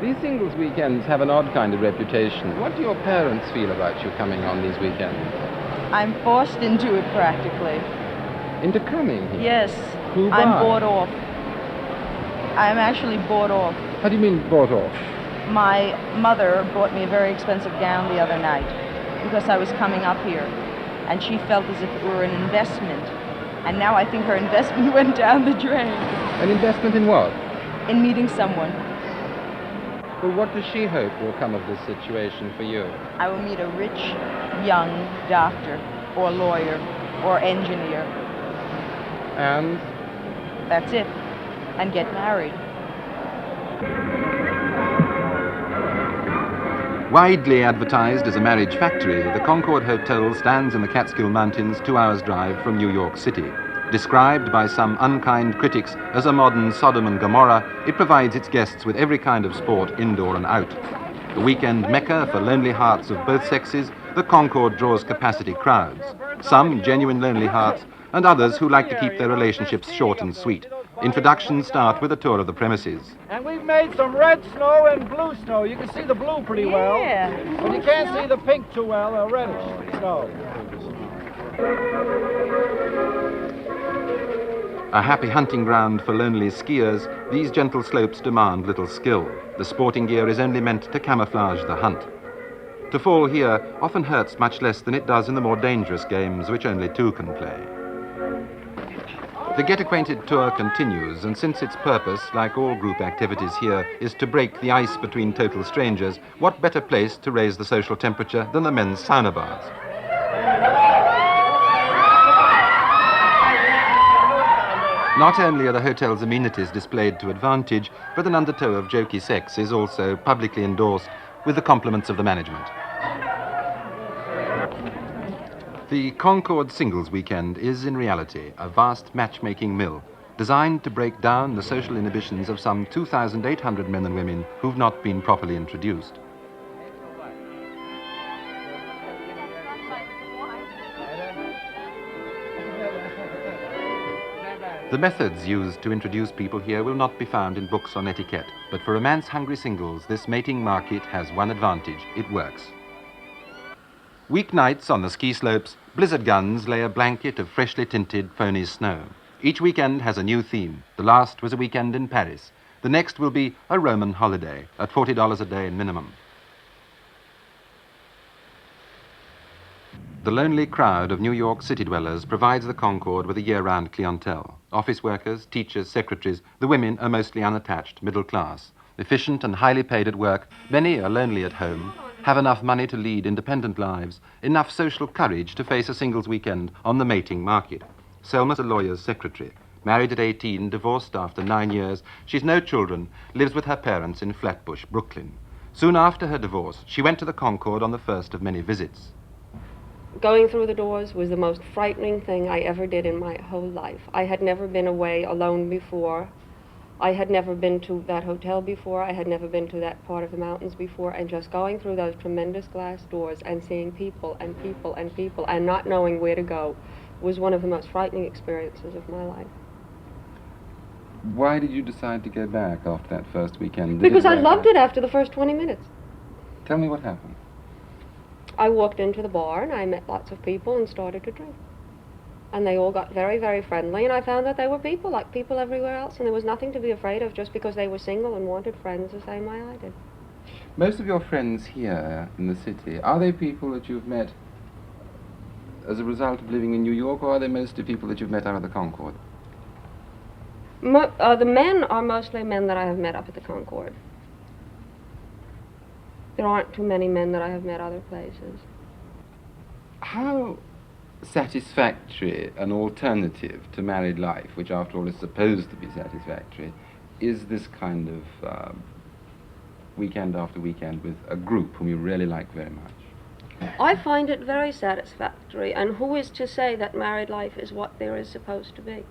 These singles weekends have an odd kind of reputation. What do your parents feel about you coming on these weekends? I'm forced into it practically. Into coming here? Yes. Who by? I'm bought off. I'm actually bought off. How do you mean bought off? My mother bought me a very expensive gown the other night because I was coming up here, and she felt as if it were an investment. And now I think her investment went down the drain. An investment in what? In meeting someone. Well, what does she hope will come of this situation for you? I will meet a rich, young doctor, or lawyer, or engineer. And? That's it. And get married. Widely advertised as a marriage factory, the Concord Hotel stands in the Catskill Mountains 2 hours' drive from New York City. Described by some unkind critics as a modern Sodom and Gomorrah, it provides its guests with every kind of sport, indoor and out. The weekend mecca for lonely hearts of both sexes, the Concord draws capacity crowds. Some genuine lonely hearts, and others who like to keep their relationships short and sweet. Introductions start with a tour of the premises. And we've made some red snow and blue snow. You can see the blue pretty well. Yeah. But you can't see the pink too well, reddish snow. A happy hunting ground for lonely skiers, these gentle slopes demand little skill. The sporting gear is only meant to camouflage the hunt. To fall here often hurts much less than it does in the more dangerous games which only two can play. The Get Acquainted tour continues, and since its purpose, like all group activities here, is to break the ice between total strangers, what better place to raise the social temperature than the men's sauna baths? Not only are the hotel's amenities displayed to advantage, but an undertow of jokey sex is also publicly endorsed with the compliments of the management. The Concord Singles Weekend is, in reality, a vast matchmaking mill designed to break down the social inhibitions of some 2,800 men and women who've not been properly introduced. The methods used to introduce people here will not be found in books on etiquette, but for romance-hungry singles, this mating market has one advantage: it works. Weeknights on the ski slopes, blizzard guns lay a blanket of freshly tinted phony snow. Each weekend has a new theme. The last was a weekend in Paris. The next will be a Roman holiday at $40 a day minimum. The lonely crowd of New York city dwellers provides the Concord with a year-round clientele. Office workers, teachers, secretaries, the women are mostly unattached, middle class. Efficient and highly paid at work, many are lonely at home, have enough money to lead independent lives, enough social courage to face a singles weekend on the mating market. Selma's a lawyer's secretary. Married at 18, divorced after 9 years, she's no children, lives with her parents in Flatbush, Brooklyn. Soon after her divorce, she went to the Concord on the first of many visits. Going through the doors was the most frightening thing I ever did in my whole life. I had never been away alone before. I had never been to that hotel before. I had never been to that part of the mountains before. And just going through those tremendous glass doors and seeing people and people and people and not knowing where to go was one of the most frightening experiences of my life. Why did you decide to go back after that first weekend? Because I loved it after the first 20 minutes. Tell me what happened. I walked into the bar and I met lots of people and started to drink. And they all got very, very friendly, and I found that they were people like people everywhere else, and there was nothing to be afraid of just because they were single and wanted friends the same way I did. Most of your friends here in the city, are they people that you've met as a result of living in New York, or are they mostly people that you've met out of the Concord? The men are mostly men that I have met up at the Concord. There aren't too many men that I have met other places. How satisfactory an alternative to married life, which after all is supposed to be satisfactory, is this kind of weekend after weekend with a group whom you really like very much? I find it very satisfactory, and who is to say that married life is what there is supposed to be?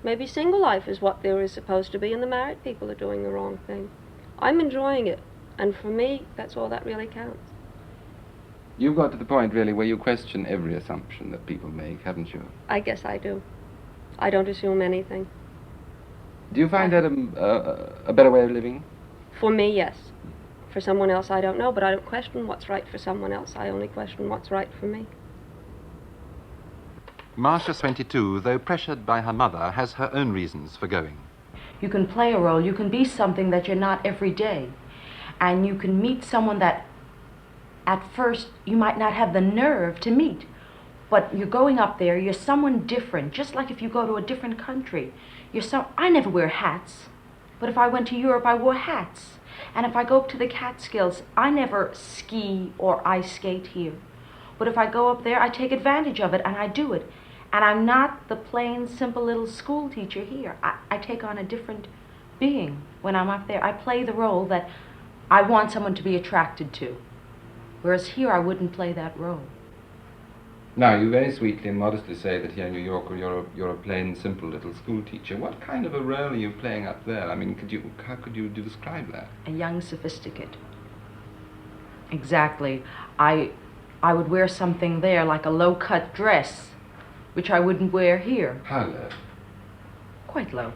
Maybe single life is what there is supposed to be, and the married people are doing the wrong thing. I'm enjoying it, and for me, that's all that really counts. You've got to the point, really, where you question every assumption that people make, haven't you? I guess I do. I don't assume anything. Do you find that a better way of living? For me, yes. for someone else, I don't know, but I don't question what's right for someone else. I only question what's right for me. Marcia, 22, though pressured by her mother, has her own reasons for going. You can play a role, you can be something that you're not every day. And you can meet someone that at first you might not have the nerve to meet. But you're going up there, you're someone different, just like if you go to a different country. I never wear hats, but if I went to Europe, I wore hats. And if I go up to the Catskills, I never ski or ice skate here. But if I go up there, I take advantage of it and I do it. And I'm not the plain, simple little school teacher here. I take on a different being when I'm up there. I play the role that I want someone to be attracted to. Whereas here, I wouldn't play that role. Now, you very sweetly and modestly say that here in New York you're a plain, simple little school teacher. What kind of a role are you playing up there? I mean, how could you describe that? A young sophisticate. Exactly. I would wear something there like a low-cut dress, which I wouldn't wear here. How low? Quite low.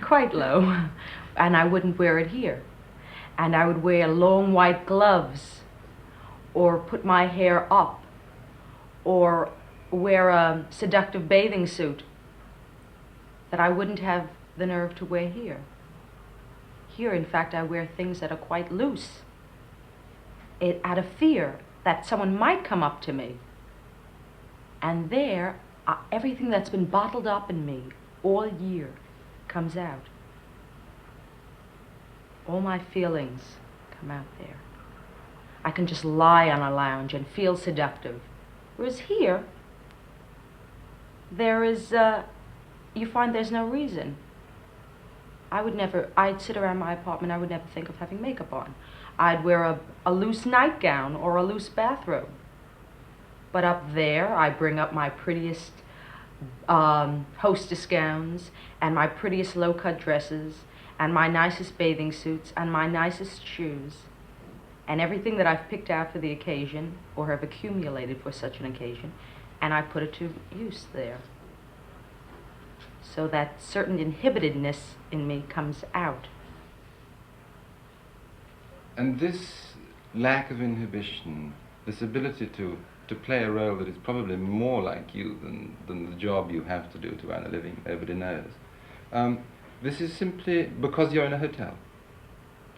Quite low. And I wouldn't wear it here. And I would wear long white gloves, or put my hair up, or wear a seductive bathing suit that I wouldn't have the nerve to wear here. Here, in fact, I wear things that are quite loose, out of fear that someone might come up to me. And there, everything that's been bottled up in me all year comes out. All my feelings come out there. I can just lie on a lounge and feel seductive. Whereas here, you find there's no reason. I'd sit around my apartment, I would never think of having makeup on. I'd wear a loose nightgown or a loose bathrobe. But up there, I bring up my prettiest hostess gowns and my prettiest low-cut dresses and my nicest bathing suits and my nicest shoes and everything that I've picked out for the occasion or have accumulated for such an occasion, and I put it to use there. So that certain inhibitedness in me comes out. And this lack of inhibition, this ability to play a role that is probably more like you than the job you have to do to earn a living, everybody knows. This is simply because you're in a hotel.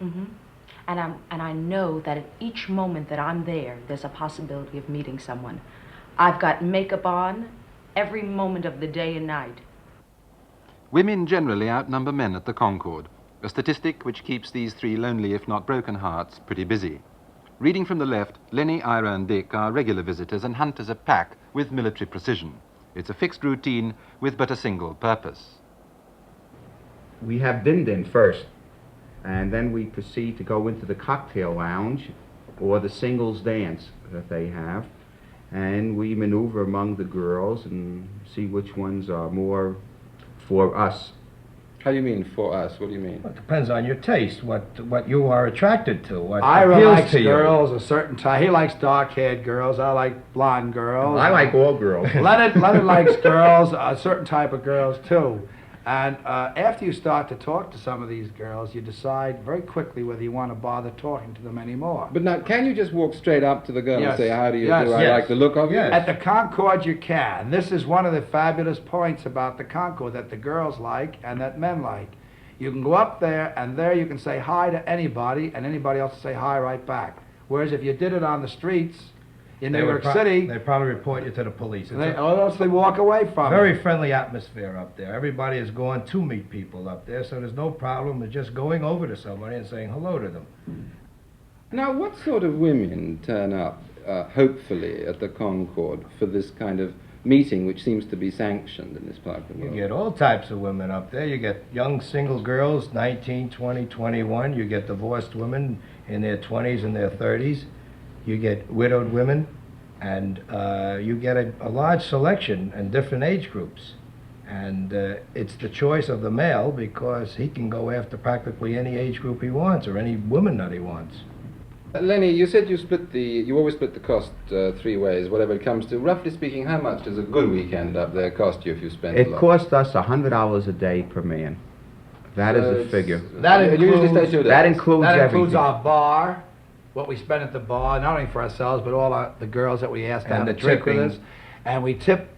Mm-hmm. And I know that at each moment that I'm there, there's a possibility of meeting someone. I've got makeup on every moment of the day and night. Women generally outnumber men at the Concord, a statistic which keeps these three lonely, if not broken hearts, pretty busy. Reading from the left, Lenny, Ira and Dick are regular visitors and hunt as a pack with military precision. It's a fixed routine with but a single purpose. We have din-din first, and then we proceed to go into the cocktail lounge or the singles dance that they have, and we maneuver among the girls and see which ones are more for us. How do you mean, for us? What do you mean? Well, it depends on your taste, what you are attracted to, what Ira appeals likes to you. girls a certain type. He likes dark-haired girls. I like blonde girls. I like all girls. Leonard likes girls, a certain type of girls too. And after you start to talk to some of these girls, you decide very quickly whether you want to bother talking to them anymore. But now, can you just walk straight up to the girl Yes. and say, how do you Yes. do? I Yes. like the look of you? Yes. At the Concord you can. This is one of the fabulous points about the Concord that the girls like and that men like. You can go up there, and there you can say hi to anybody, and anybody else will say hi right back. Whereas if you did it on the streets in New York City, They probably report you to the police. It's or else they walk away from a very it. friendly atmosphere up there. Everybody is going to meet people up there, so there's no problem with just going over to somebody and saying hello to them. Now, what sort of women turn up, hopefully, at the Concord for this kind of meeting, which seems to be sanctioned in this part of the You world? get all types of women up there. You get young single girls, 19, 20, 21. You get divorced women in their 20s and their 30s. You get widowed women, and you get a large selection in different age groups. And it's the choice of the male because he can go after practically any age group he wants or any woman that he wants. Lenny, you said you always split the cost 3 ways, whatever it comes to. Roughly speaking, how much does a good weekend up there cost you if you spend a It lot? costs us $100 a day per man That So is the it's- figure. That it usually stays 2 days. That includes That everything. includes our bar, what we spend at the bar, not only for ourselves, but all the girls that we ask to And have the a drink with tipping. us. And we tip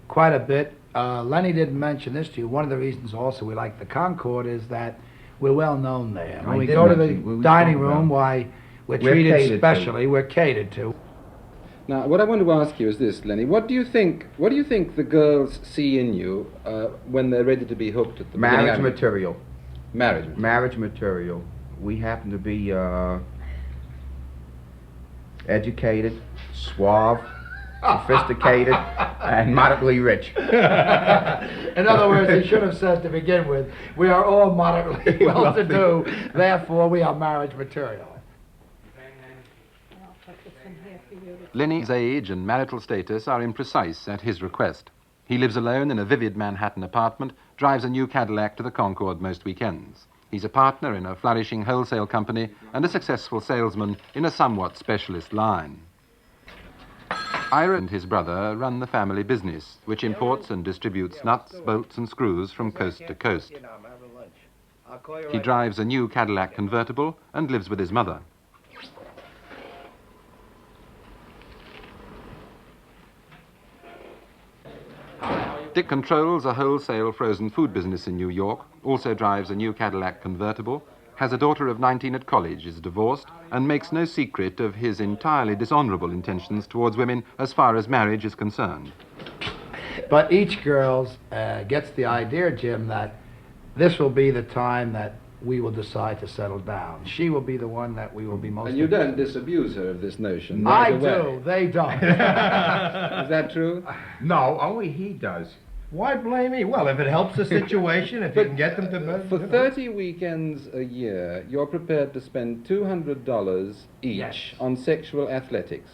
quite a bit. Lenny didn't mention this to you. One of the reasons also we like the Concord is that we're well known there. When I we did go to the mention- we dining spoke about room, it. why, we're We're treated catered to. specially, we're catered to. Now, what I want to ask you is this, Lenny. What do you think the girls see in you when they're ready to be hooked at the Marriage beginning? material. Marriage material. Marriage material. We happen to be educated, suave, sophisticated, and moderately rich. In other words, he should have said to begin with, we are all moderately well-to-do, therefore we are marriage material. Lenny's age and marital status are imprecise at his request. He lives alone in a vivid Manhattan apartment, drives a new Cadillac to the Concord most weekends. He's a partner in a flourishing wholesale company and a successful salesman in a somewhat specialist line. Ira and his brother run the family business, which imports and distributes nuts, bolts and screws from coast to coast. He drives a new Cadillac convertible and lives with his mother. Dick controls a wholesale frozen food business in New York, also drives a new Cadillac convertible, has a daughter of 19 at college, is divorced, and makes no secret of his entirely dishonorable intentions towards women as far as marriage is concerned. But each girl gets the idea, Jim, that this will be the time that we will decide to settle down. She will be the one that we will be most... And you don't disabuse her of this notion I right away. do, they don't. Is that true? No, only he does. Why blame me? Well, if it helps the situation, if you can get them to... For 30 weekends a year, you're prepared to spend $200 each Yes. on sexual athletics.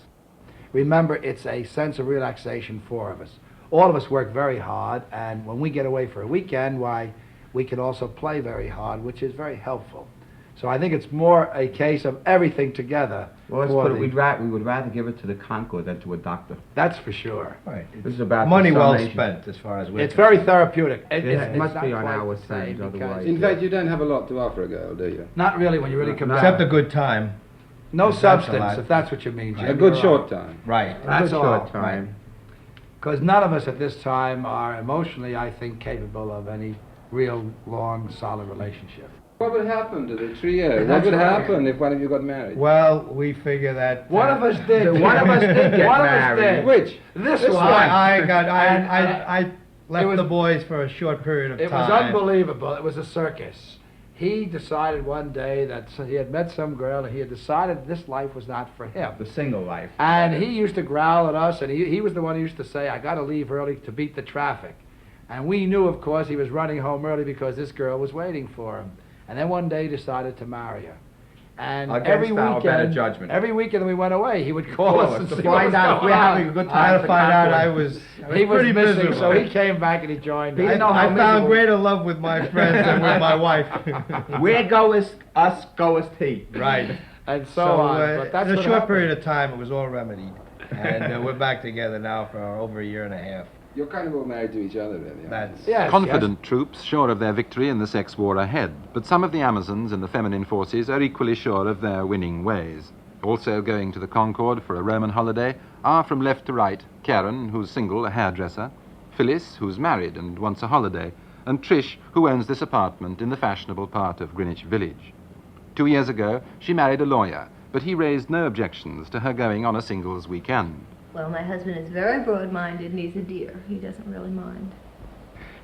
Remember, it's a sense of relaxation for us. All of us work very hard, and when we get away for a weekend, why, we can also play very hard, which is very helpful. So I think it's more a case of everything together. Well, let's for put it, the- we would rather give it to the Concord than to a doctor. That's for sure. Right. This is about money the well summation. spent, as far as we're It's very concerned. therapeutic. It must not be on quite our the same terms, because- otherwise- In fact, you don't have a lot to offer a girl, do you? Not really when you really come Except a down. good time. No That's a lot. substance, if that's what you mean, Jim. A good You're short right. time. Right. That's Good all, short time. Because none of us at this time are emotionally, I think, capable of any real long, solid relationship. What would happen to the trio? What That's would right. happen if one of you got married? Well, we figure that... One of us did. One of us did get One of us married. did. Which? This Well, one. I left it was- the boys for a short period of It time. was unbelievable. It was a circus. He decided one day that he had met some girl and he had decided this life was not for him. The single life. And he used to growl at us, and he was the one who used to say, I got to leave early to beat the traffic. And we knew, of course, he was running home early because this girl was waiting for him. And then one day decided to marry her. And Against every our better weekend, judgment. every weekend we went away, he would call us and to see find what out was if we're going having a on. good I time. had at to the find out Concord. I was He was pretty missing, miserable. so he came back and he joined He us. didn't know how I found miserable- greater love with my friends than with my wife. Where goeth us, goeth he. Right. And so on. But that's in a what short happened. period of time, it was all remedied. And we're back together now for over a year and a half. You're kind of all married to each other, really. aren't That's... you? Yes, Confident troops, sure of their victory in the sex war ahead, but some of the Amazons in the feminine forces are equally sure of their winning ways. Also going to the Concord for a Roman holiday are, from left to right, Karen, who's single, a hairdresser, Phyllis, who's married and wants a holiday, and Trish, who owns this apartment in the fashionable part of Greenwich Village. 2 years ago, she married a lawyer, but he raised no objections to her going on a singles weekend. Well, my husband is very broad-minded and he's a dear. He doesn't really mind.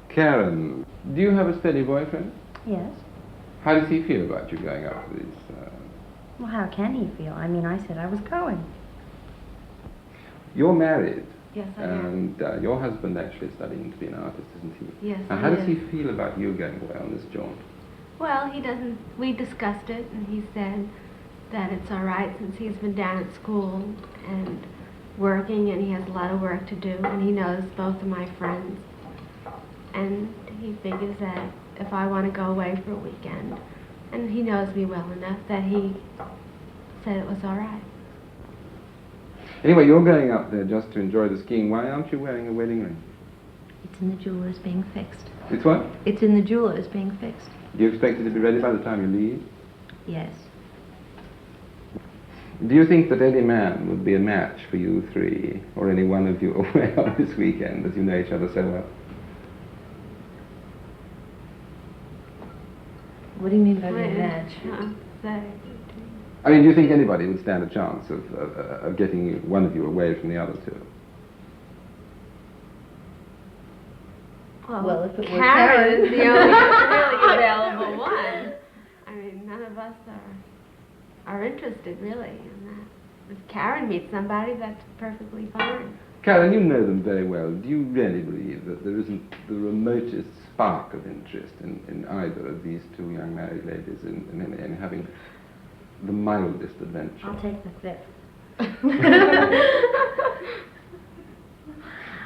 Karen, do you have a steady boyfriend? Yes. How does he feel about you going out for these? Well, how can he feel? I mean, I said I was going. You're married, Yes, I am. and your husband actually is studying to be an artist, isn't he? Yes, Now, I how does he am. feel about you going away on this jaunt? Well, he doesn't, we discussed it, and he said that it's all right since he's been down at school and working, and he has a lot of work to do, and he knows both of my friends. And he figures that if I want to go away for a weekend, and he knows me well enough that he said it was all right. Anyway, you're going up there just to enjoy the skiing. Why aren't you wearing a wedding ring? It's in the jeweler's being fixed. It's what? It's in the jeweler's being fixed. Do you expect it to be ready by the time you leave? Yes. Do you think that any man would be a match for you three, or any one of you away on this weekend, as you know each other so well? What do you mean by being a match? I mean, do you think anybody would stand a chance of getting one of you away from the other two? Well, if it was Karen is the Karen. only really available one. I mean, none of us are interested really in that. If Karen meets somebody, that's perfectly fine. Karen, you know them very well. Do you really believe that there isn't the remotest spark of interest in either of these two young married ladies in having the mildest adventure? I'll take the fifth.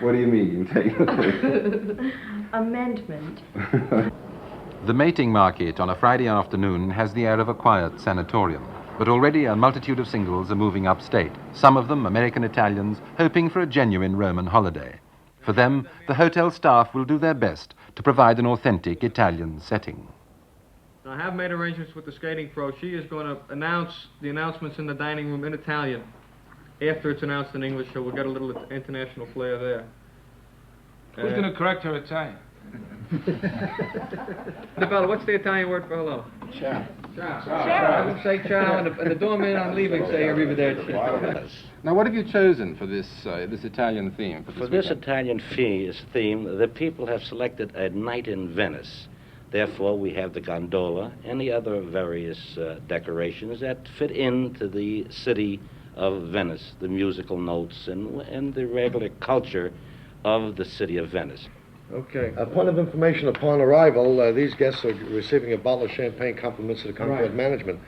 What do you mean, you take the Amendment. The mating market on a Friday afternoon has the air of a quiet sanatorium. But already a multitude of singles are moving upstate, some of them American Italians, hoping for a genuine Roman holiday. For them, the hotel staff will do their best to provide an authentic Italian setting. I have made arrangements with the skating pro. She is going to announce the announcements in the dining room in Italian. After it's announced in English, so we'll get a little international flair there. Who's going to correct her Italian? Bella, what's the Italian word for hello? Ciao. Ciao. I would say ciao, and the doorman on leaving say arrivederci. Now, what have you chosen for this this Italian theme? For this Italian theme, the people have selected a night in Venice. Therefore, we have the gondola and the other various decorations that fit into the city of Venice, the musical notes and the regular culture of the city of Venice. Okay. A point of information upon arrival, these guests are receiving a bottle of champagne compliments to the Concord management.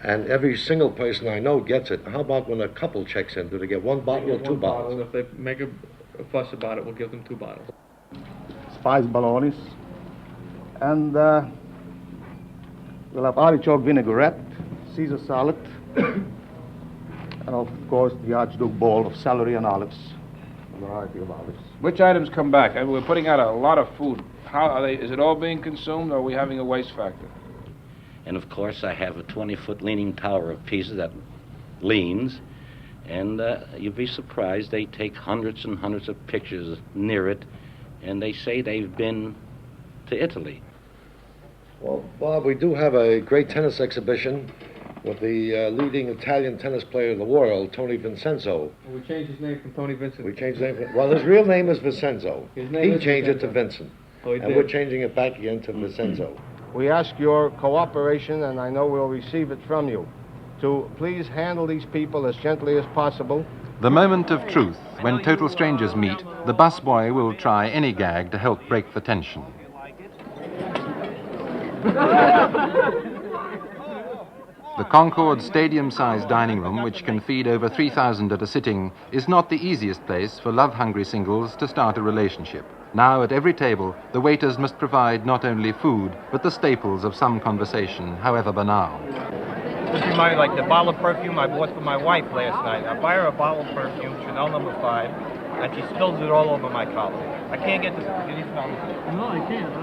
And every single person I know gets it. How about when a couple checks in? Do they get one bottle or two bottles? If they make a fuss about it, we'll give them 2 bottles. Spiced bolognas. And we'll have artichoke vinaigrette, Caesar salad, and of course the Archduke bowl of celery and olives, a variety of olives. Which items come back? I mean, we're putting out a lot of food. How are they? Is it all being consumed, or are we having a waste factor? And of course, I have a 20-foot leaning tower of pieces that leans, and you'd be surprised. They take hundreds and hundreds of pictures near it, and they say they've been to Italy. Well, Bob, we do have a great tennis exhibition with the leading Italian tennis player in the world, Tony Vincenzo. Well, we changed his name from Tony Vincent. We changed his name. Well, his real name is Vincenzo. His name He is changed Vincenzo. it to Vincent. Oh, he and did. we're changing it back again to Vincenzo. We ask your cooperation, and I know we'll receive it from you, to please handle these people as gently as possible. The moment of truth, when total strangers meet, the busboy will try any gag to help break the tension. The Concord stadium-sized dining room, which can feed over 3,000 at a sitting, is not the easiest place for love-hungry singles to start a relationship. Now, at every table, the waiters must provide not only food, but the staples of some conversation, however banal. This reminds me like the bottle of perfume I bought for my wife last night. I buy her a bottle of perfume, Chanel No. 5, and she spills it all over my collar. I can't get this. Can you smell it? No, I can't.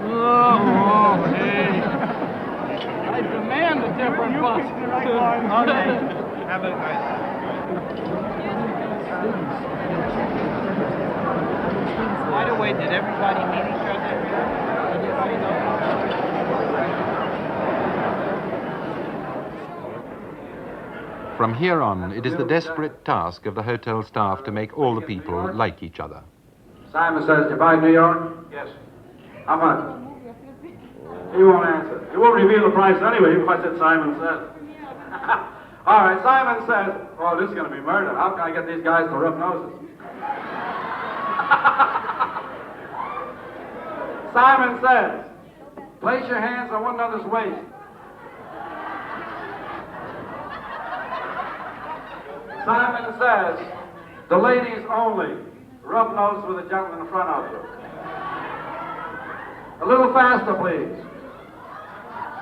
Oh, hey. I demand a different bus. Okay. Have a nice. By the way, did everybody meet each other? Everybody know? From here on, it is the desperate task of the hotel staff to make all the people like each other. Simon says, you buy New York? Yes. How much? He won't answer. He won't reveal the price anyway if I said Simon says. All right, Simon says, oh, this is going to be murder. How can I get these guys to rub noses? Simon says, place your hands on one another's waist. Simon says, the ladies only. Rub noses with the gentleman in front of you. A little faster, please.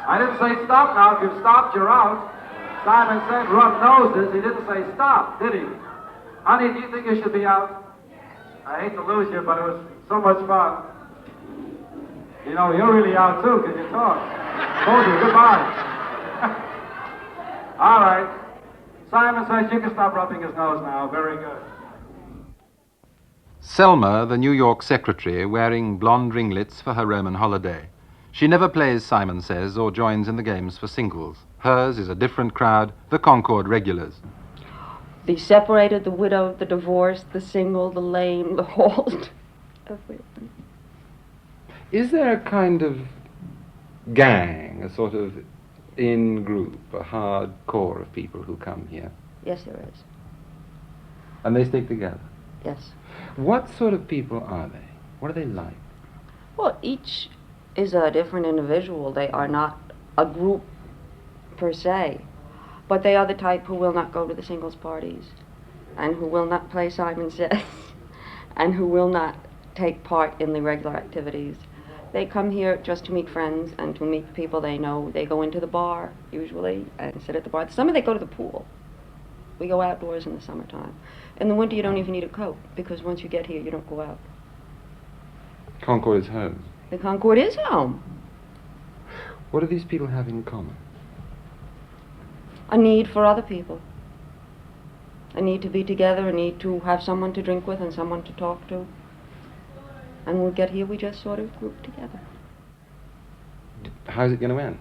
I didn't say stop now. If you've stopped, you're out. Simon said rub noses. He didn't say stop, did he? Honey, do you think you should be out? I hate to lose you, but it was so much fun. You know, you're really out too, because you talk. Told you, goodbye. All right. Simon says you can stop rubbing his nose now. Very good. Selma, the New York secretary, wearing blonde ringlets for her Roman holiday. She never plays, Simon says, or joins in the games for singles. Hers is a different crowd, the Concord regulars. The separated, the widowed, the divorced, the single, the lame, the halt. Everything. Is there a kind of gang, a sort of in-group, a hard core of people who come here? Yes, there is. And they stick together? Yes. What sort of people are they? What are they like? Well, each is a different individual. They are not a group per se, but they are the type who will not go to the singles parties, and who will not play Simon Says, and who will not take part in the regular activities. They come here just to meet friends and to meet people they know. They go into the bar, usually, and sit at the bar. The summer they go to the pool. We go outdoors in the summertime. In the winter you don't even need a coat, because once you get here you don't go out. Concord is home. The Concord is home. What do these people have in common? A need for other people. A need to be together, a need to have someone to drink with and someone to talk to. And when we get here, we just sort of group together. How's it going to end?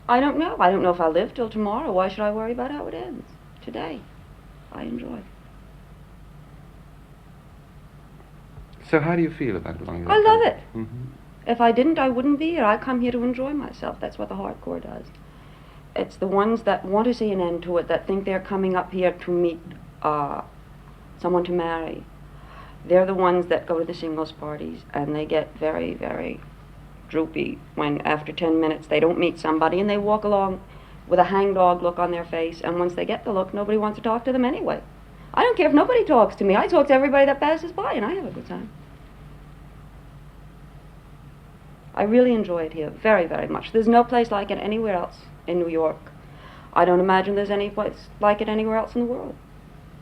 I don't know. I don't know if I'll live till tomorrow. Why should I worry about how it ends? Today, I enjoy. So how do you feel about belonging? I love it. Mm-hmm. If I didn't, I wouldn't be here. I come here to enjoy myself. That's what the hardcore does. It's the ones that want to see an end to it, that think they're coming up here to meet someone to marry. They're the ones that go to the singles parties, and they get very, very droopy when after 10 minutes they don't meet somebody and they walk along with a hangdog look on their face, and once they get the look, nobody wants to talk to them anyway. I don't care if nobody talks to me. I talk to everybody that passes by, and I have a good time. I really enjoy it here, very, very much. There's no place like it anywhere else in New York. I don't imagine there's any place like it anywhere else in the world.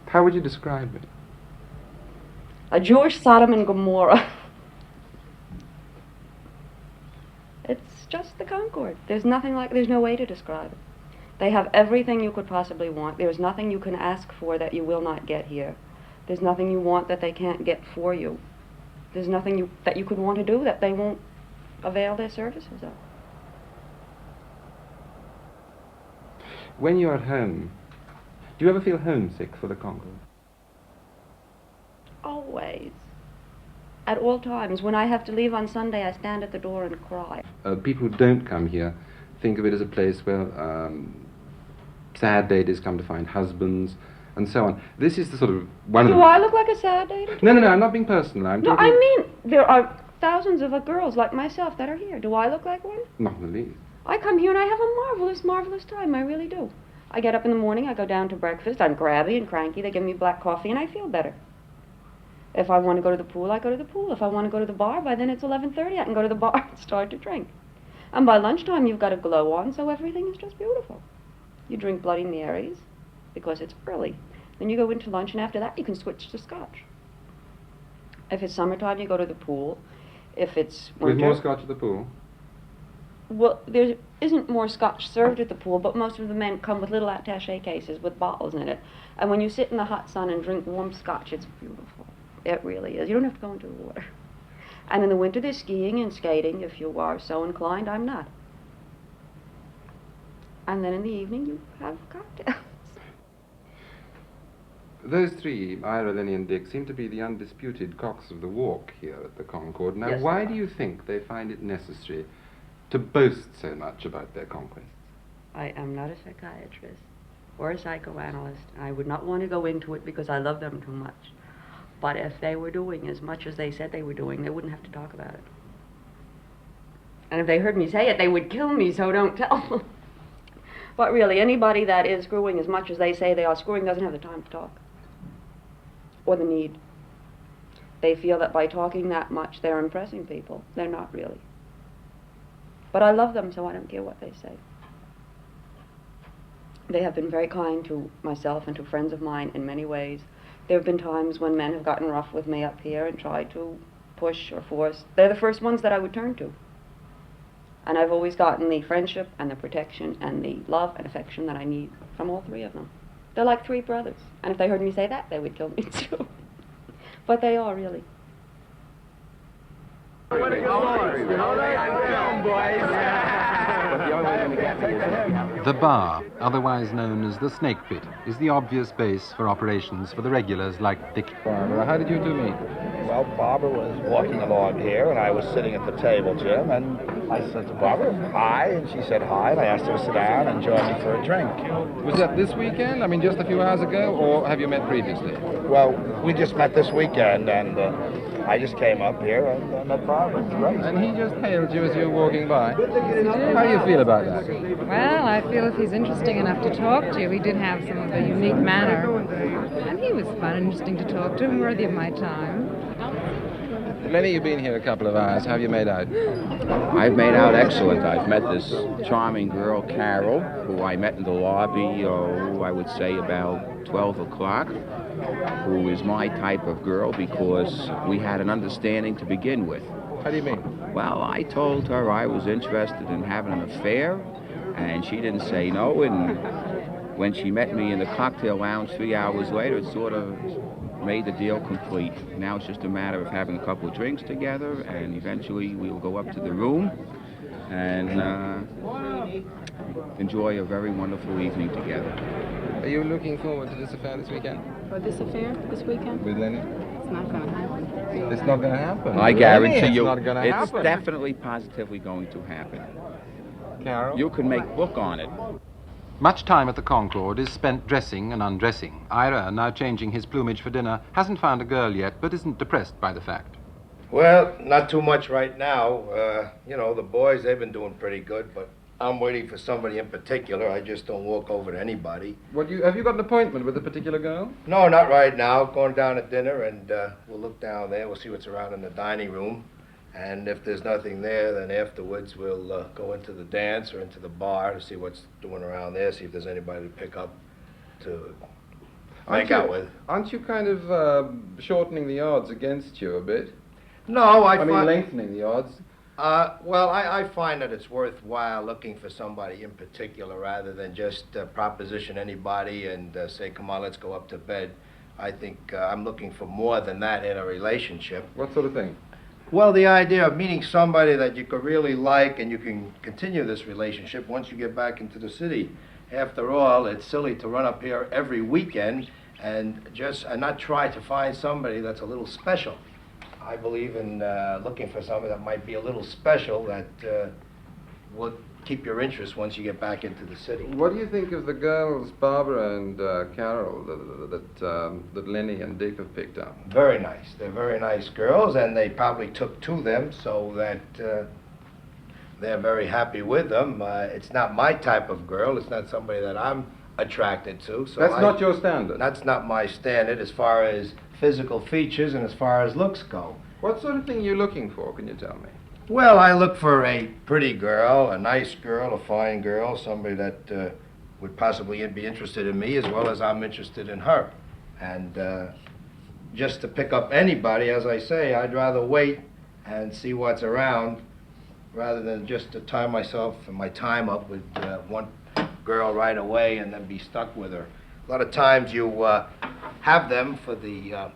How would you describe it? A Jewish Sodom and Gomorrah. It's just the Concord. There's nothing like, there's no way to describe it. They have everything you could possibly want. There's nothing you can ask for that you will not get here. There's nothing you want that they can't get for you. There's nothing that you could want to do that they won't avail their services of. When you're at home, do you ever feel homesick for the Concord? Always. At all times. When I have to leave on Sunday, I stand at the door and cry. People who don't come here think of it as a place where sad ladies come to find husbands and so on. This is the sort of one of the... Do I look like a sad lady? No, I'm not being personal. I'm No, talking... I mean, there are thousands of girls like myself that are here. Do I look like one? Not in the least. I come here and I have a marvelous, marvelous time. I really do. I get up in the morning, I go down to breakfast, I'm grabby and cranky, they give me black coffee and I feel better. If I want to go to the pool, I go to the pool. If I want to go to the bar, by then it's 11:30, I can go to the bar and start to drink. And by lunchtime you've got a glow on, so everything is just beautiful. You drink Bloody Marys because it's early. Then you go into lunch, and after that you can switch to scotch. If it's summertime, you go to the pool. If it's winter... With more scotch at the pool? Well, there isn't more scotch served at the pool, but most of the men come with little attaché cases with bottles in it. And when you sit in the hot sun and drink warm scotch, it's beautiful. It really is. You don't have to go into the water. And in the winter, there's skiing and skating, if you are so inclined. I'm not. And then in the evening, you have cocktails. Those three, Ira, Lenny, and Dick, seem to be the undisputed cocks of the walk here at the Concord. Now, Yes, why do you think they find it necessary to boast so much about their conquests? I am not a psychiatrist or a psychoanalyst. I would not want to go into it because I love them too much. But if they were doing as much as they said they were doing, they wouldn't have to talk about it. And if they heard me say it, they would kill me, so don't tell them. But really, anybody that is screwing as much as they say they are screwing doesn't have the time to talk. Or the need. They feel that by talking that much, they're impressing people. They're not really. But I love them, so I don't care what they say. They have been very kind to myself and to friends of mine in many ways. There have been times when men have gotten rough with me up here and tried to push or force. They're the first ones that I would turn to. And I've always gotten the friendship and the protection and the love and affection that I need from all three of them. They're like three brothers. And if they heard me say that, they would kill me too. But they are, really. The bar, otherwise known as the Snake Pit, is the obvious base for operations for the regulars like Dick. Barbara, how did you two meet? Well, Barbara was walking along here, and I was sitting at the table, Jim, and I said to Barbara, hi, and she said hi, and I asked her to sit down and join me for a drink. Was that this weekend? I mean, just a few hours ago, or have you met previously? Well, we just met this weekend, and I just came up here and met Barbara. It's great. And he just hailed you as you were walking by. How do you feel about that? Well, I feel if he's interesting enough to talk to, he did have some of a unique manner. And he was fun and interesting to talk to, and worthy of my time. Lenny, you've been here a couple of hours. How have you made out? I've made out excellent. I've met this charming girl, Carol, who I met in the lobby, I would say about 12 o'clock, who is my type of girl because we had an understanding to begin with. How do you mean? Well, I told her I was interested in having an affair, and she didn't say no, and when she met me in the cocktail lounge 3 hours later, it sort of made the deal complete. Now it's just a matter of having a couple of drinks together, and eventually we'll go up to the room and enjoy a very wonderful evening together. Are you looking forward to this affair this weekend? For this affair this weekend? With Lenny? It's not going to happen. It's not going to happen. I guarantee you, it's not going to it's happen. definitely, positively going to happen. Carol? You can make book on it. Much time at the Concord is spent dressing and undressing. Ira, now changing his plumage for dinner, hasn't found a girl yet, but isn't depressed by the fact. Well, not too much right now. You know, the boys, they've been doing pretty good, but I'm waiting for somebody in particular. I just don't walk over to anybody. Have you got an appointment with a particular girl? No, not right now. Going down to dinner, and we'll look down there. We'll see what's around in the dining room. And if there's nothing there, then afterwards we'll go into the dance or into the bar to see what's doing around there, see if there's anybody to pick up to make out with. Aren't you kind of shortening the odds against you a bit? No, I mean lengthening the odds. Well, I find that it's worthwhile looking for somebody in particular rather than just proposition anybody and say, come on, let's go up to bed. I think I'm looking for more than that in a relationship. What sort of thing? Well, the idea of meeting somebody that you could really like and you can continue this relationship once you get back into the city. After all, it's silly to run up here every weekend and not try to find somebody that's a little special. I believe in looking for somebody that might be a little special that would keep your interest once you get back into the city. What do you think of the girls, Barbara and Carol, that Lenny and Dick have picked up? Very nice. They're very nice girls, and they probably took to them so that they're very happy with them. It's not my type of girl. It's not somebody that I'm attracted to. So That's not your standard? That's not my standard as far as physical features and as far as looks go. What sort of thing are you looking for, can you tell me? Well, I look for a pretty girl, a nice girl, a fine girl, somebody that would possibly be interested in me as well as I'm interested in her. And just to pick up anybody, as I say, I'd rather wait and see what's around rather than just to tie myself and my time up with one girl right away and then be stuck with her. A lot of times you have them for the...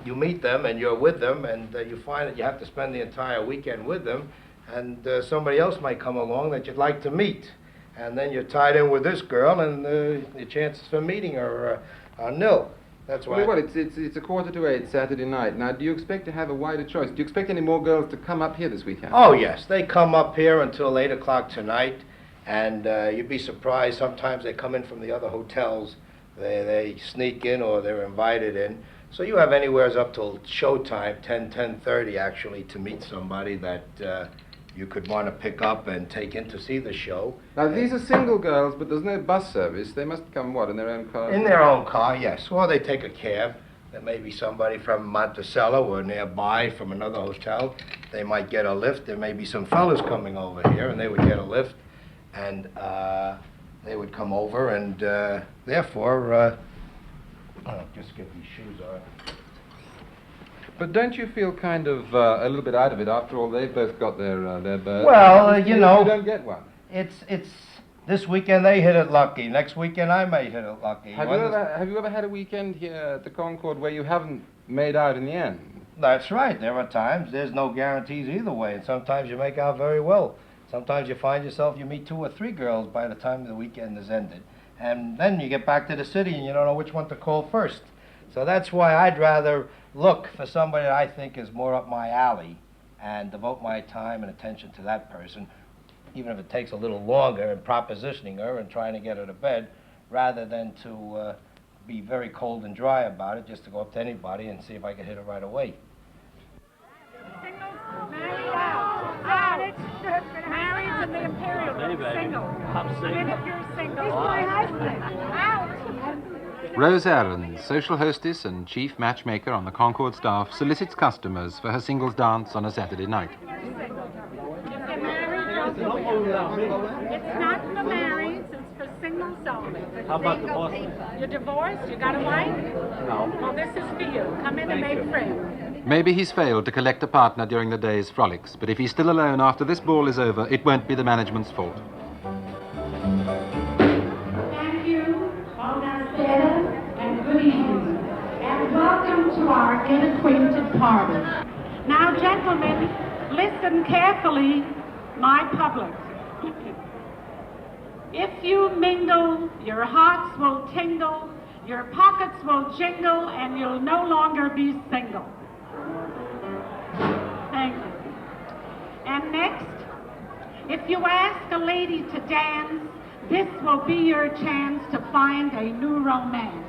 you meet them and you're with them and you find that you have to spend the entire weekend with them and somebody else might come along that you'd like to meet. And then you're tied in with this girl and the chances for meeting her are nil. That's why... Well, it's 7:45 Saturday night. Now, do you expect to have a wider choice? Do you expect any more girls to come up here this weekend? Oh, yes. They come up here until 8 o'clock tonight and you'd be surprised. Sometimes they come in from the other hotels. They sneak in or they're invited in. So you have anywhere up till showtime, 10:30 actually, to meet somebody that you could want to pick up and take in to see the show. Now, these are single girls, but there's no bus service. They must come, what, in their own car? In their own car, yes. Or they take a cab. There may be somebody from Monticello or nearby from another hotel. They might get a lift. There may be some fellas coming over here, and they would get a lift. And they would come over, and therefore... just get these shoes on. But don't you feel kind of a little bit out of it? After all, they've both got their birth. Well, you know, you don't get one. It's this weekend they hit it lucky. Next weekend I may hit it lucky. Have you ever had a weekend here at the Concord where you haven't made out in the end? That's right. There are times. There's no guarantees either way, and sometimes you make out very well. Sometimes you find yourself you meet 2 or 3 girls by the time the weekend is ended, and then you get back to the city and you don't know which one to call first. So that's why I'd rather look for somebody that I think is more up my alley and devote my time and attention to that person, even if it takes a little longer in propositioning her and trying to get her to bed, rather than to be very cold and dry about it, just to go up to anybody and see if I can hit it right away. Married in the Imperial. Single. I'm single. If you're single. He's my husband. Out. Rose Aarons, social hostess and chief matchmaker on the Concord staff, solicits customers for her singles dance on a Saturday night. It's not for married, it's for singles only. How about divorce? You're divorced? You got a wife? No. Well, this is for you. Come in and make friends. Maybe he's failed to collect a partner during the day's frolics, but if he's still alone after this ball is over, it won't be the management's fault. Thank you, and good evening, and welcome to our inacquainted party. Now, gentlemen, listen carefully, my public. If you mingle, your hearts will tingle, your pockets will jingle, and you'll no longer be single. Thank you. And next, if you ask a lady to dance, this will be your chance to find a new romance.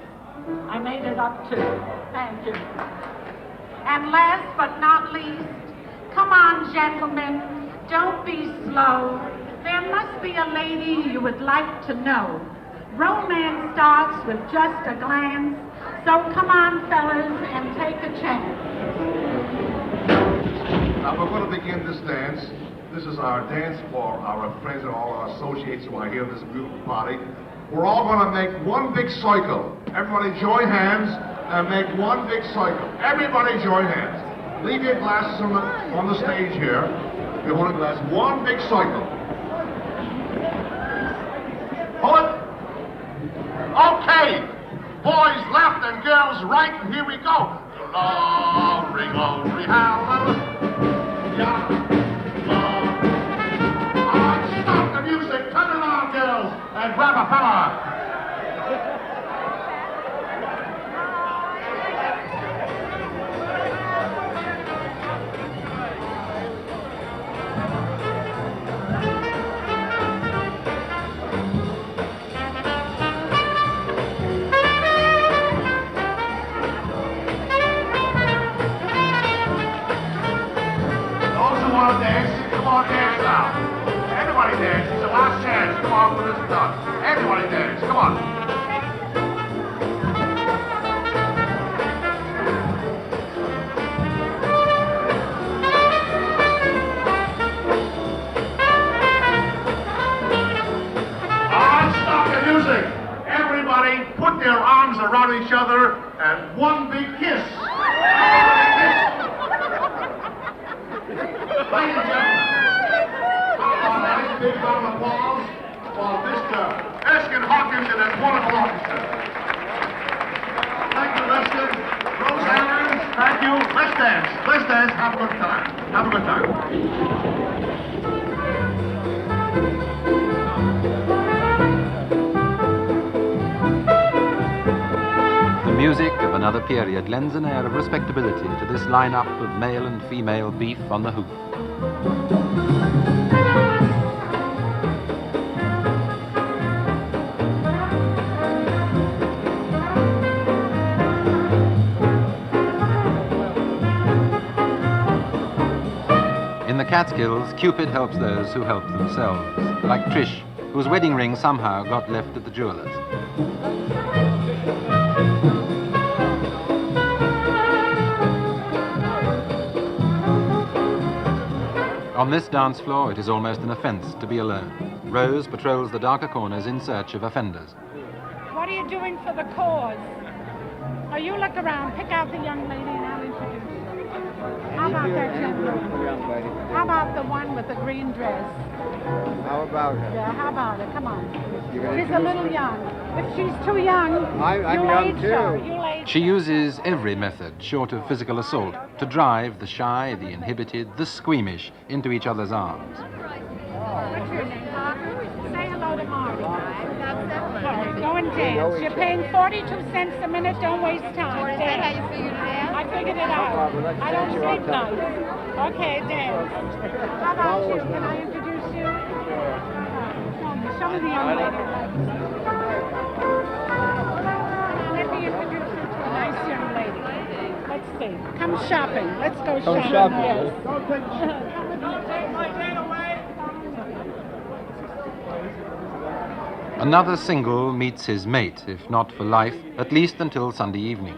I made it up too. Thank you. And last but not least, come on, gentlemen, don't be slow. There must be a lady you would like to know. Romance starts with just a glance, so come on, fellas, and take a chance. Now we're going to begin this dance. This is our dance for our friends and all our associates who are here in this beautiful party. We're all going to make one big cycle. Everybody join hands and make one big cycle. Everybody join hands. Leave your glasses on the stage here. You want a glass. One big cycle. Hold it. Okay. Boys left and girls right, and here we go. Glory, glory, hallelujah. Stop the music. Turn it on, girls, and grab a fella. Come on, dance now. Everybody dance. It's the last chance. Come on, when this is done. Everybody dance. Come on. Everybody put their arms around each other and one big kiss. Ladies and gentlemen, a nice big round of applause for Mr. Erskine Hawkins and his wonderful orchestra. Thank you, Erskine. Rose Aarons, thank you. Let's dance. Let's dance. Have a good time. Have a good time. The music of another period lends an air of respectability to this line-up of male and female beef on the hoop. In the Catskills, Cupid helps those who help themselves, like Trish, whose wedding ring somehow got left at the jeweller's. On this dance floor, it is almost an offense to be alone. Rose patrols the darker corners in search of offenders. What are you doing for the cause? Oh, you look around, pick out the young lady, and I'll introduce you. How about that young lady? How about the one with the green dress? How about her? Yeah, how about it? Come on. You gonna She's a introduce little me? young. If she's too young, I'm you young age too. her. You age She uses every method, short of physical assault, to drive the shy, the inhibited, the squeamish into each other's arms. What's your name, Margaret? Say hello to Marty. Sorry, go and dance. You're paying 42 cents a minute. Don't waste time. Is that how you figured it out? I figured it out. I don't sleep nights. Okay, dance. How about you? Can I introduce you? Show me the young lady. Let me introduce you to a nice young lady. Let's see. Come shopping. Let's go shopping. Yes. Don't take my date away. Another single meets his mate, if not for life, at least until Sunday evening.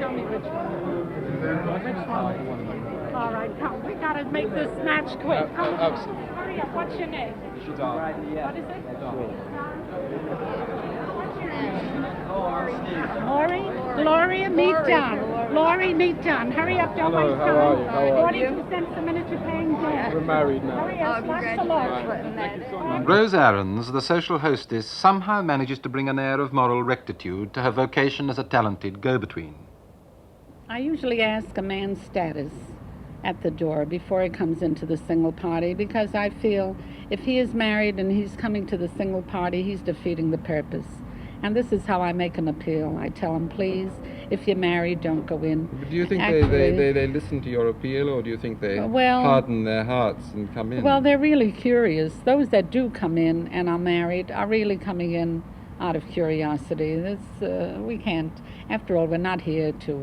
Show me which one. Which one? All right, come. We gotta make this match quick. Come on. Hurry up. What's your name? What is it? What's your name? Lori? Gloria, meet John. Lori, meet John. Hurry up, don't waste time. How are you? How are you? 42 cents a minute, you're paying debt. We're married now. Hurry up, watch the law. Rose Aarons, the social hostess, somehow manages to bring an air of moral rectitude to her vocation as a talented go-between. I usually ask a man's status at the door before he comes into the single party, because I feel if he is married and he's coming to the single party, he's defeating the purpose. And this is how I make an appeal. I tell him, please, if you're married, don't go in. But do you think Actually, they listen to your appeal, or do you think they Well- harden their hearts and come in? Well, they're really curious. Those that do come in and are married are really coming in out of curiosity. We can't. After all, we're not here to.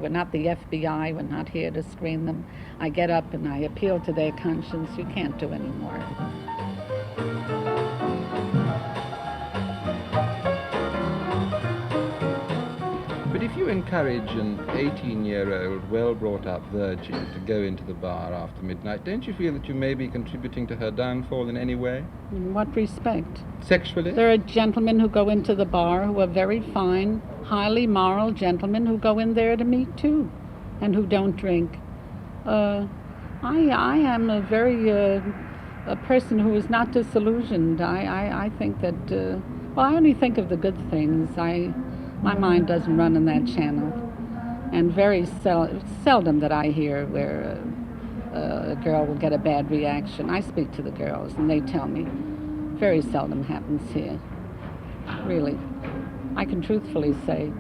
We're not the FBI. We're not here to screen them. I get up and I appeal to their conscience. You can't do any more. But if you encourage an 18-year-old, well-brought-up virgin to go into the bar after midnight, don't you feel that you may be contributing to her downfall in any way? In what respect? Sexually? There are gentlemen who go into the bar who are very fine, highly moral gentlemen who go in there to meet too, and who don't drink. I am a very a person who is not disillusioned. I think that well, I only think of the good things. My mind doesn't run in that channel, and very seldom that I hear where a girl will get a bad reaction. I speak to the girls, and they tell me. Very seldom happens here. Really, I can truthfully say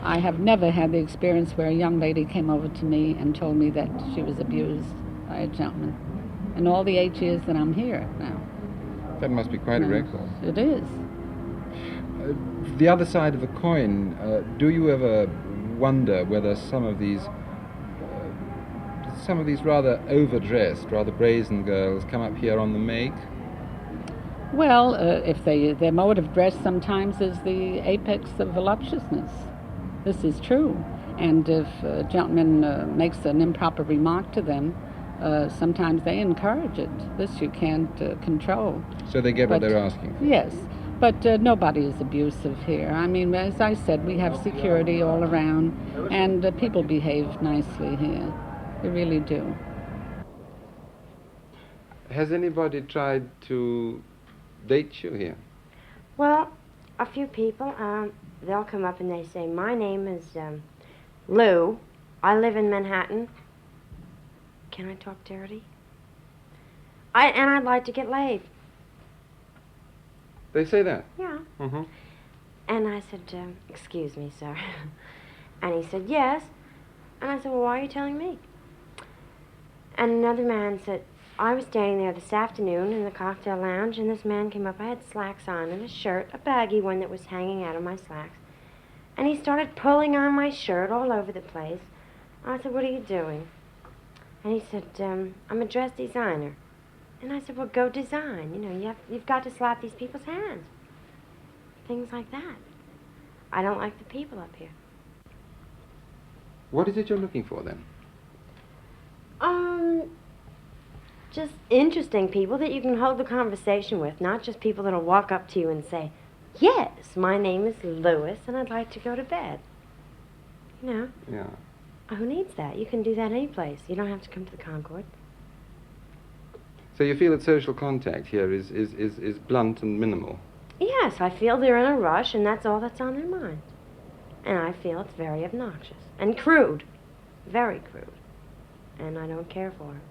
I have never had the experience where a young lady came over to me and told me that she was abused by a gentleman. In all the 8 years that I'm here now. That must be quite a record. It is. The other side of the coin, do you ever wonder whether some of these rather overdressed, rather brazen girls come up here on the make? Well, if their mode of dress sometimes is the apex of voluptuousness. This is true. And if a gentleman makes an improper remark to them, sometimes they encourage it. This you can't control. So they get what they're asking for? Yes. But nobody is abusive here. I mean, as I said, we have security all around, and people behave nicely here. They really do. Has anybody tried to date you here? Well, a few people. They'll come up and they say, my name is Lou. I live in Manhattan. Can I talk dirty? And I'd like to get laid. They say that? Yeah. Mm-hmm. And I said, excuse me, sir. And he said, yes. And I said, well, why are you telling me? And another man said, I was standing there this afternoon in the cocktail lounge, and this man came up. I had slacks on and a shirt, a baggy one that was hanging out of my slacks. And he started pulling on my shirt all over the place. I said, what are you doing? And he said, I'm a dress designer. And I said, well, go design. You know, you've got to slap these people's hands. Things like that. I don't like the people up here. What is it you're looking for, then? Just interesting people that you can hold the conversation with, not just people that'll walk up to you and say, yes, my name is Louis, and I'd like to go to bed. You know? Yeah. Who needs that? You can do that any place. You don't have to come to the Concord. So you feel that social contact here is blunt and minimal? Yes, I feel they're in a rush, and that's all that's on their mind. And I feel it's very obnoxious and crude. Very crude. And I don't care for it.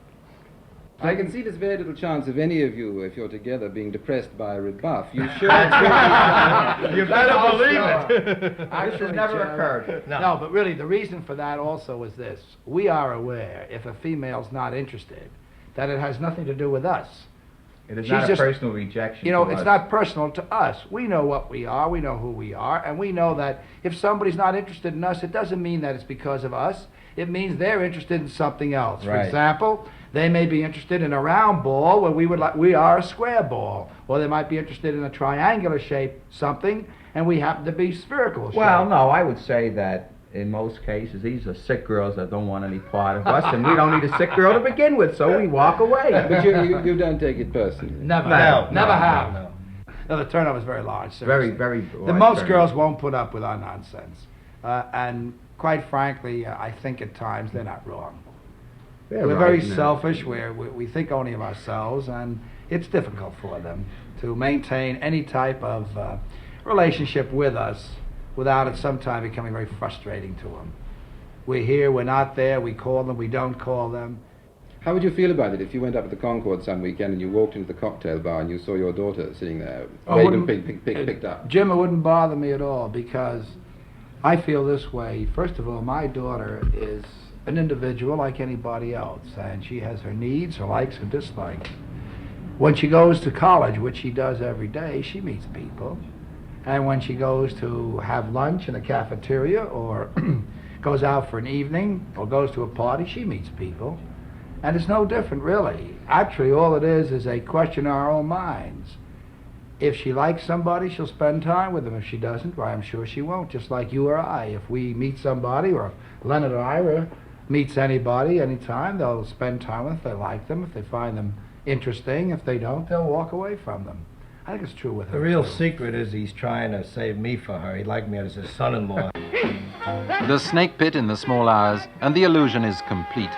I can see there's very little chance of any of you, if you're together, being depressed by a rebuff. You should. You better believe it. This has never occurred. No, but really the reason for that also is this. We are aware if a female's not interested, that it has nothing to do with us. It is not a personal rejection. You know, to it's us. not personal to us. We know what we are, we know who we are, and we know that if somebody's not interested in us, it doesn't mean that it's because of us. It means they're interested in something else. For example, they may be interested in a round ball where we are a square ball. Or they might be interested in a triangular shape something, and we happen to be spherical shape. Well, no, I would say that in most cases, these are sick girls that don't want any part of us, and we don't need a sick girl to begin with, so we walk away. But you don't take it personally? Never. No, never no, have. no. No, the turnover is very large. Seriously. Very large. Most turnover. girls won't put up with our nonsense. And quite frankly, I think at times they're not wrong. We're very selfish. We think only of ourselves, and it's difficult for them to maintain any type of relationship with us without it sometime becoming very frustrating to them. We're here, we're not there, we call them, we don't call them. How would you feel about it if you went up to the Concord some weekend and you walked into the cocktail bar and you saw your daughter sitting there, picked up? Jim, it wouldn't bother me at all, because I feel this way. First of all, my daughter is an individual like anybody else, and she has her needs, her likes, her dislikes. When she goes to college, which she does every day, she meets people. And when she goes to have lunch in a cafeteria or goes out for an evening or goes to a party, she meets people. And it's no different, really. Actually, all it is a question in our own minds. If she likes somebody, she'll spend time with them. If she doesn't, well, I'm sure she won't, just like you or I. If we meet somebody, or Leonard or Ira meets anybody anytime, they'll spend time with them if they like them, if they find them interesting. If they don't, they'll walk away from them. I think it's true with her. The real secret is he's trying to save me for her. He'd like me as his son-in-law. The snake pit in the small hours, and the illusion is complete.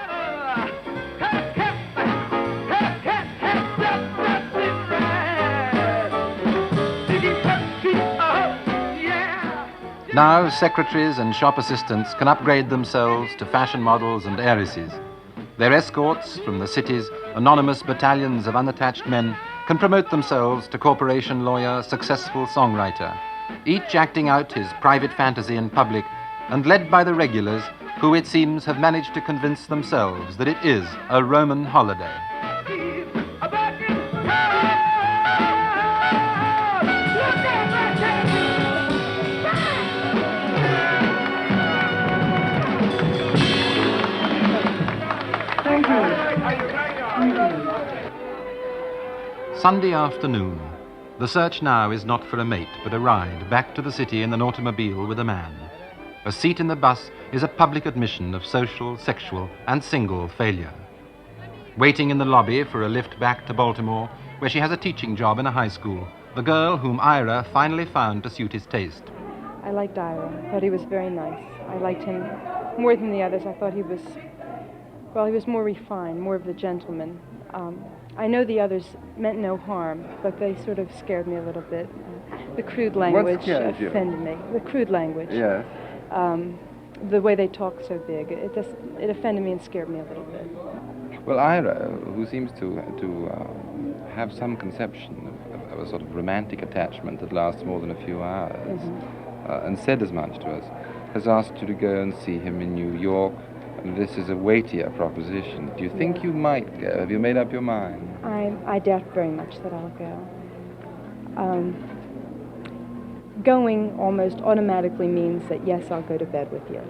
Now, secretaries and shop assistants can upgrade themselves to fashion models and heiresses. Their escorts from the city's anonymous battalions of unattached men can promote themselves to corporation lawyer, successful songwriter, each acting out his private fantasy in public and led by the regulars who, it seems, have managed to convince themselves that it is a Roman holiday. Sunday afternoon. The search now is not for a mate, but a ride back to the city in an automobile with a man. A seat in the bus is a public admission of social, sexual, and single failure. Waiting in the lobby for a lift back to Baltimore, where she has a teaching job in a high school, the girl whom Ira finally found to suit his taste. I liked Ira. I thought he was very nice. I liked him more than the others. I thought he was, well, he was more refined, more of the gentleman. I know the others meant no harm, but they sort of scared me a little bit. The crude language offended me. The crude language. Yes. The way they talk so big, it offended me and scared me a little bit. Well, Ira, who seems to have some conception of a sort of romantic attachment that lasts more than a few hours, and said as much to us, has asked you to go and see him in New York. And this is a weightier proposition. Do you think you might go? Have you made up your mind? I doubt very much that I'll go. Going almost automatically means that, yes, I'll go to bed with you.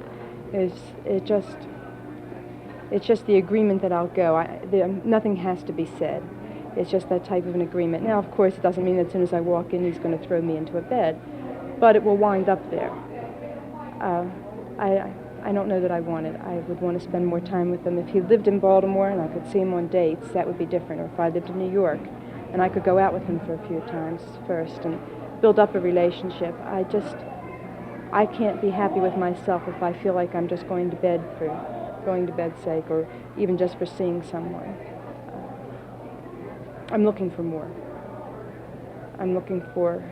It's just the agreement that I'll go. Nothing has to be said. It's just that type of an agreement. Now, of course, it doesn't mean that as soon as I walk in, he's going to throw me into a bed, but it will wind up there. I don't know that I want it. I would want to spend more time with him. If he lived in Baltimore and I could see him on dates, that would be different. Or if I lived in New York and I could go out with him for a few times first and build up a relationship. I can't be happy with myself if I feel like I'm just going to bed for going to bed's sake, or even just for seeing someone. I'm looking for more. I'm looking for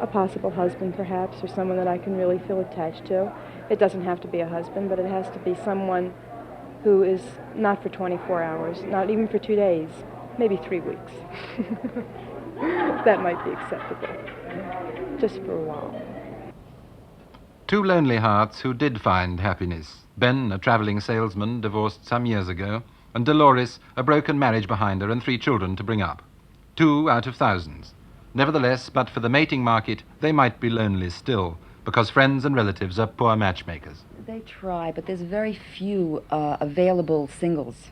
a possible husband, perhaps, or someone that I can really feel attached to. It doesn't have to be a husband, but it has to be someone who is not for 24 hours, not even for 2 days, maybe 3 weeks. That might be acceptable, just for a while. Two lonely hearts who did find happiness. Ben, a travelling salesman, divorced some years ago, and Dolores, a broken marriage behind her and 3 children to bring up. 2 out of thousands. Nevertheless, but for the mating market, they might be lonely still, because friends and relatives are poor matchmakers. They try, but there's very few available singles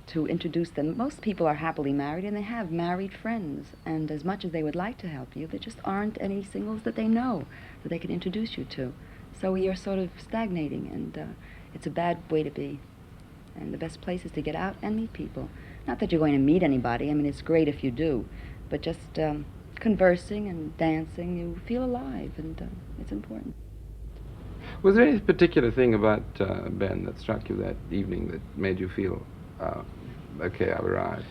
to introduce them. Most people are happily married, and they have married friends. And as much as they would like to help you, there just aren't any singles that they know that they can introduce you to. So you're sort of stagnating, and it's a bad way to be. And the best place is to get out and meet people. Not that you're going to meet anybody. I mean, it's great if you do. But just conversing and dancing, you feel alive, and it's important. Was there any particular thing about Ben that struck you that evening that made you feel, okay, I've arrived?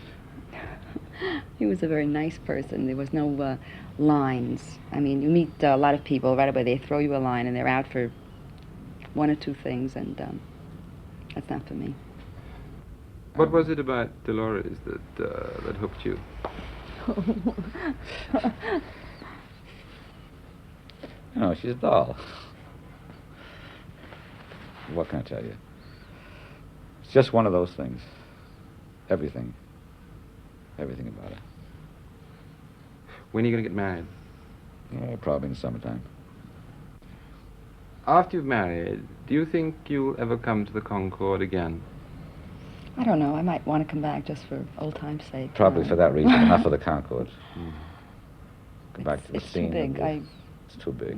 He was a very nice person. There was no lines. I mean, you meet a lot of people right away. They throw you a line, and they're out for 1 or 2 things, and that's not for me. What was it about Dolores that hooked you? No, she's a doll. What can I tell you? It's just one of those things. Everything about her. When are you going to get married? Probably in the summertime. After you've married, do you think you'll ever come to the Concord again? I don't know. I might want to come back just for old time's sake. Probably for that reason. Enough of the Concord. Come back to the It's scene. too big. It's too big.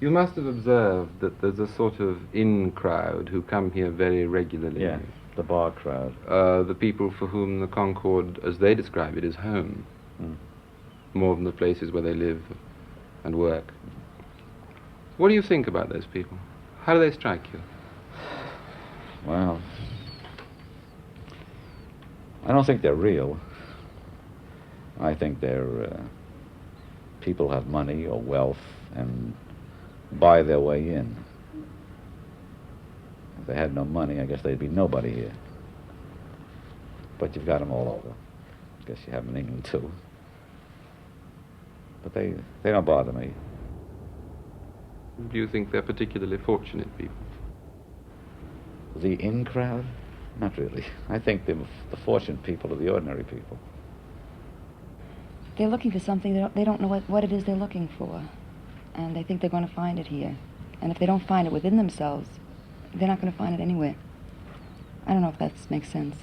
You must have observed that there's a sort of in crowd who come here very regularly. Yeah, the bar crowd. The people for whom the Concord, as they describe it, is home. More than the places where they live and work. What do you think about those people? How do they strike you? Well, I don't think they're real. I think they're people who have money or wealth and buy their way in. If they had no money, I guess they'd be nobody here. But you've got them all over. I guess you have them in England too. But they don't bother me. Do you think they're particularly fortunate people? The in crowd? Not really. I think the fortunate people are the ordinary people. They're looking for something. They don't know what it is they're looking for. And they think they're going to find it here. And if they don't find it within themselves, they're not going to find it anywhere. I don't know if that makes sense.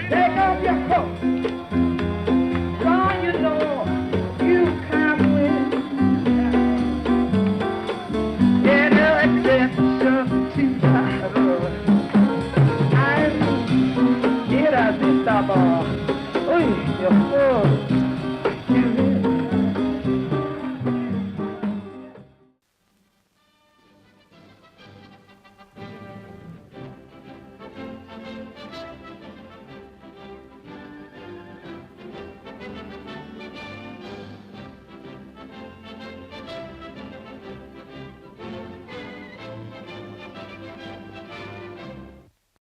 Take off your coat. So you know you come with. Yeah, no exception to that rule. I get a bit of a. Oh, you're full.